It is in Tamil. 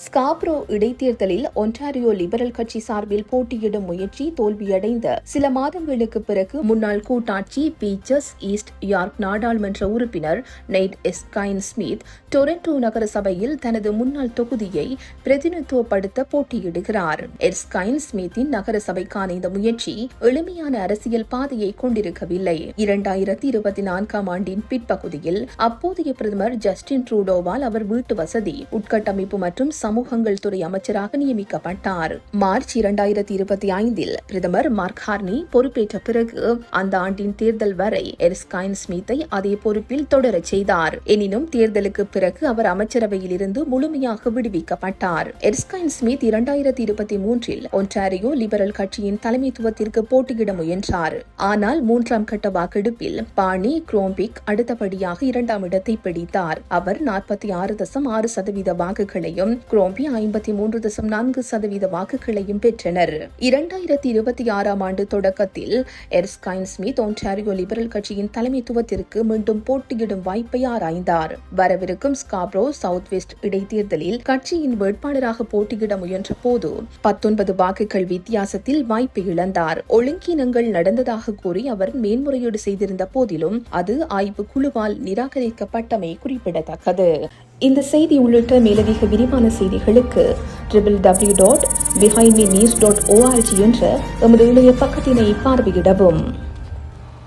ஸ்காப்ரோ இடைத்தேர்தலில் ஒன்டாரியோ லிபரல் கட்சி சார்பில் போட்டியிடும் முயற்சி தோல்வியடைந்த சில மாதங்களுக்கு பிறகு முன்னாள் கூட்டாட்சி பீச்சர்ஸ் ஈஸ்ட் யார்க் நாடாளுமன்ற உறுப்பினர் நெய்ட் எஸ்கைன் ஸ்மித் டொரண்டோ நகர சபையில் தனது முன்னாள் தொகுதியை பிரதிநிதித்துவப்படுத்த போட்டியிடுகிறார். எஸ்கைன் ஸ்மித்தின் நகர சபைக்கான இந்த முயற்சி எளிமையான அரசியல் பாதையை கொண்டிருக்கவில்லை. 2024 ஆண்டின் பிற்பகுதியில் அப்போதைய பிரதமர் ஜஸ்டின் ட்ரூடோவால் அவர் வீட்டு வசதி, உட்கட்டமைப்பு மற்றும் சமூகங்கள் துறை அமைச்சராக நியமிக்கப்பட்டார். மார்ச் 2025 பிரதமர் மார்க் கார்னி பொறுப்பேற்ற பிறகு அந்த ஆண்டின் தேர்தல் வரை எஸ்கைன் ஸ்மித்தை அதே பொறுப்பில் தொடரச் செய்தார். எனினும் தேர்தலுக்கு பிறகு அவர் அமைச்சரவையில் இருந்து முழுமையாக விடுவிக்கப்பட்டார். எஸ்கைன் ஸ்மித் 2023 ஒன்டாரியோ லிபரல் கட்சியின் தலைமைத்துவத்திற்கு போட்டியிட முயன்றார். ஆனால் 3ஆம் கட்ட வாக்கெடுப்பில் பாணி குரோம்பிக் அடுத்தபடியாக 2ஆம் இடத்தை பிடித்தார். அவர் 46.6% வாக்குகளையும் குரோம்பி 53.4% வாக்குகளையும் பெற்றனர். 2026 ஆண்டு தொடக்கத்தில் எஸ்கைன் ஸ்மித் ஒன்டாரியோ லிபரல் கட்சியின் தலைமைத்துவத்திற்கு மீண்டும் போட்டியிடும் வாய்ப்பை ஆராய்ந்தார். வரவிருக்கும் ஸ்காப்ரோ சவுத் வெஸ்ட் இடைத்தேர்தலில் கட்சியின் வேட்பாளராக போட்டியிட முயன்ற போது 19 வாக்குகள் வித்தியாசத்தில் வாய்ப்பை இழந்தார். ஒழுங்கீனங்கள் நடந்ததாக கூறி அவர் மேன்முறையீடு செய்திருந்த போதிலும் அது ஆய்வு குழுவால் நிராகரிக்கப்பட்டமை குறிப்பிடத்தக்கது. இந்த செய்தி உள்ளிட்ட மேலதிக விரிவான செய்திகளுக்கு www.behindmenews.org என்ற எமது இணைய பக்கத்தினை பார்வையிடவும்.